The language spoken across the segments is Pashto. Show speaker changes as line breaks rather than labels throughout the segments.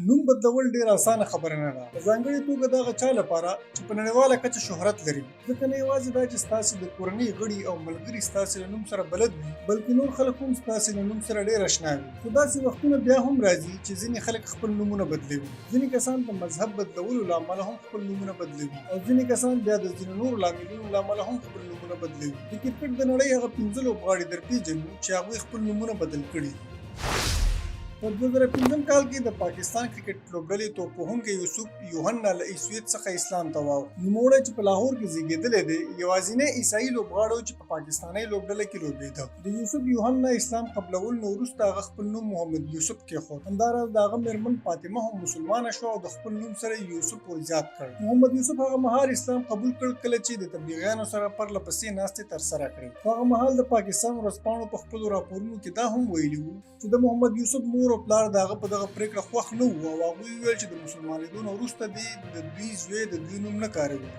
نوم بدلول ډیر اسانه خبره نه ده. په ځانګړې توګه د هغه چا لپاره چې په نړیواله کچه شهرت لري. ځکه نه یوازې دا چې ستاسې د کورنۍ غړي او ملګري ستاسې له نوم سره بلد وي، بلکې نور خلک هم ستاسې له نوم سره ډېر اشنا وي. خو داسې وختونه بیا هم راځي چې ځینې خلک خپل نومونه بدلوي. ځینې کسان د مذهب بدلولو له امله هم خپل نومونه بدلوي، او ځینې کسان بیا د ځینو نورو لاملونو له امله هم خپل نومونه بدلوي. د کرکټ د نړۍ هغه 15 لوبغاړي درپېژنو چې هغوی خپل نومونه بدل کړي. په 2005 کال کې د پاکستان کرکټ لوبډلې توپوهونکی یوسف یوحنا له سویډ څخه اسلام ته واوښت. نوموړی چې په لاهور کې زیږېدلی دی، یوازینی عیسايي لوبغاړی چې په پاکستاني لوبډله کې لوبېده. د یوسف یوحنا اسلام قبلولو نه وروسته هغه خپل نوم محمد یوسف کېښود. همداراز د هغه مېرمن فاطمه هم مسلمانه شوه او د خپل نوم سره یوسف ور زیات کړ. محمد یوسف هغه مهال اسلام قبول کړ کله چې د تبلیغیانو سره پرله پسې ناستې ترسره کړې. په هغه مهال د پاکستان ورځپاڼو په خپلو راپورونو کې دا هم ویلي وو چې د محمد یوسف مور او پلار د هغه په دغه پرېکړه خوښ نه وو، او هغوی ویل چې د مسلمانېدو نه وروسته د دوی زوی د دوی نوم نه کاروي.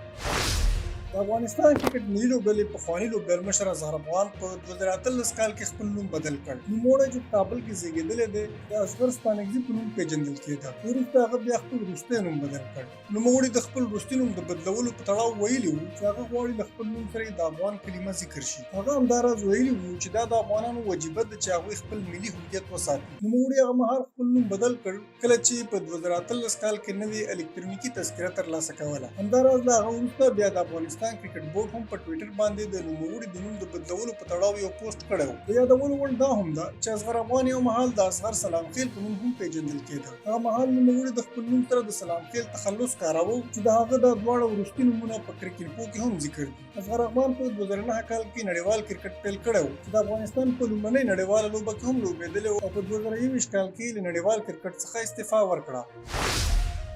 د افغانستان کرکټ ملي لوبډلې پخواني لوبډل مشر اظهر افغان په 2018 کال کې خپل نوم بدل کړ. نوموړی چې په کابل کې زیږېدلی دی، د اصغر ستانکزي په نوم پیژندل کېده. وروسته هغه بیا خپل وروستی نوم بدل کړ. نوموړي د خپل وروستي نوم د بدلولو په تړاو ویلي وو چې هغه غواړي له خپل نوم سره د افغان کلمه ذکر شي. هغه همداراز ویلي وو چې دا د افغانانو وجیبه ده چې هغوی خپل ملي هویت وساتي. نوموړي هغه مهال خپل نوم بدل کړ کله چې په 2018 کال کې نوې الکترونیکي تذکره ترلاسه کوله. همداراز له هغه وروسته بیا د افغانستان کرکټ بورډ هم په ټویټر باندې د نوموړي د نوم د بدلولو په تړاو یو پوسټ کړی و. د یادولو وړ دا هم ده چې اصغر افغان یو مهال د اصغر سلام خیل په نوم هم پیژندل کېده. هغه مهال نوموړي د خپل نوم سره د سلام خیل تخلص کاراوه چې د هغه د دواړه وروستي نومونه په کرکټ کې هم ذکر دي. اصغر افغان په 2009 کال کې نړیوال کرکټ پیل کړی و چې د افغانستان په لومړنۍ نړیواله لوبه کې هم لوبېدلی و، او په 2021 کال کې له نړیوال کرکټ څخه استعفا ورکړه.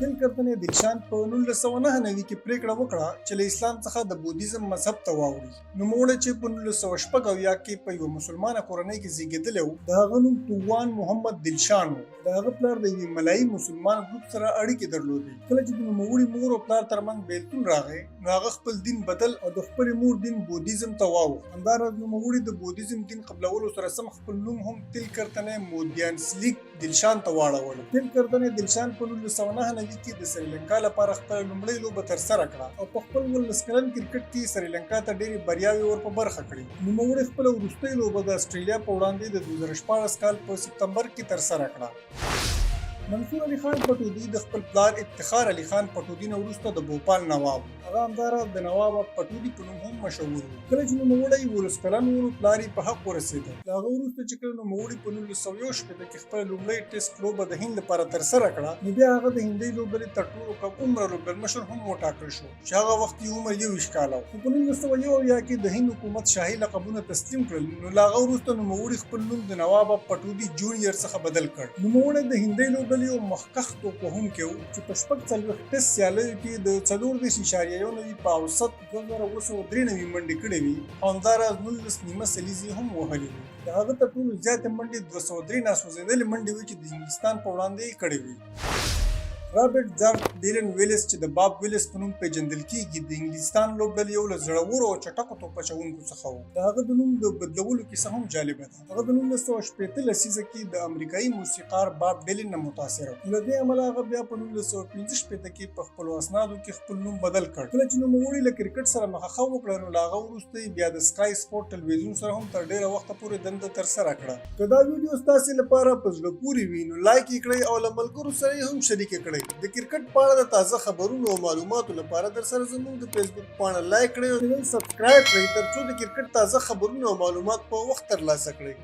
دل کتنې دلشان په 1999 کې پریکړه وکړه چې له اسلام څخه د بودیزم مذهب ته واوړي. نوموړی چې په 1976 کې په یوه مسلمانه کورنۍ کې زیږېدلی و، د هغه نوم تووان محمد دلشان و. د هغه پلار د یوې ملایي مسلمان ګروپ سره اړیکې درلودې. کله چې د نوموړي مور او پلار ترمنځ بیلتون راغی، نو هغه خپل دین بدل او د خپلې مور دین بودیزم ته واوښت. همداراز نوموړي د بودیزم دین قبلولو سره سم خپل نوم هم تل کرتنې مودیانسلیک دلشان ته واړولو. تل کرتنې دلشان په 1999 کې د سریلانکا لپاره خپل لومړۍ لوبه ترسره کړه، او په خپل 19 کلن کرکټ کې سریلانکا ته ډېرې بریاوې ور په برخه کړې. نوموړي خپله وروستۍ لوبه د اسټرالیا په وړاندې د 2014 کال په سپتمبر کې ترسره کړه. منصور علي خان پټودي د خپل پلار افتخار علي خان پټودي نه وروسته د بوپال نواب. هغه همداراز د نواب پټودي په نوم هم مشهور و. کله چې نوموړی 19 کلن و، پلار یې په حق ورسېده. له هغه وروسته چې کله نوموړي په 1961 کې خپله لومړۍ ټېسټ لوبه د هند لپاره ترسره کړه، نو بیا هغه د هندۍ لوبډلې تر ټولو کم عمره لوبډل مشر هم وټاکل شو چې هغه وخت یې عمر 21 کاله و. په 1901 کې د هند حکومت شاهي لقبونه تسلیم کړل، نو له هغه وروسته نوموړي خپل نوم د نواب پټودي جونیئر څخه بدل کړ. نوموړی د هندۍ لوبډلې یو مخکښ توپوهونکی و چې په 40 ټېسټ سیالیو کې د 34.9 په اوسط 2293 منډې کړې وي، او همداراز 19 نیمه سلیزې هم وهلې وي. د هغه تر ټولو زیاتې منډې 203 ناسوځېدلې منډې وې چې د انګلستان په وړاندې یې کړې وي. رابرټ جارج ډیلن ویلس چې د باب ویلس په نوم پیژندل کېږي، د انګلستان لوبډلې یو له زړورو او چټکو توپ اچوونکو څخه و. د هغه د نوم د بدلولو کیسه هم جالبه ده. هغه د 19شپېته لسیزه کې د امریکایي موسیقار باب ډیلن نه متاثره و. له دې امله هغه بیا په 1965 کې په خپلو اسنادو کې خپل نوم بدل کړ. کله چې نوموړي له کرکټ سره مخه وکړه، نو له هغه وروسته بیا د سکای سپورټ تلویزیون سره هم تر ډېره وخته پورې دنده ترسره کړه. که دا ویډیو ستاسې لپاره په زړه پورې وي، نو لایک یې کړئ او له ملګرو سره یې هم شریک کړئ. د کرکټ په اړه د تازه خبرونو او معلوماتو لپاره درسره زموږ د فیسبوک پاڼه لایک کړئ او چینل سبسکرایب کړئ، ترڅو د کرکټ تازه خبرونه او معلومات په وخت ترلاسه کړئ.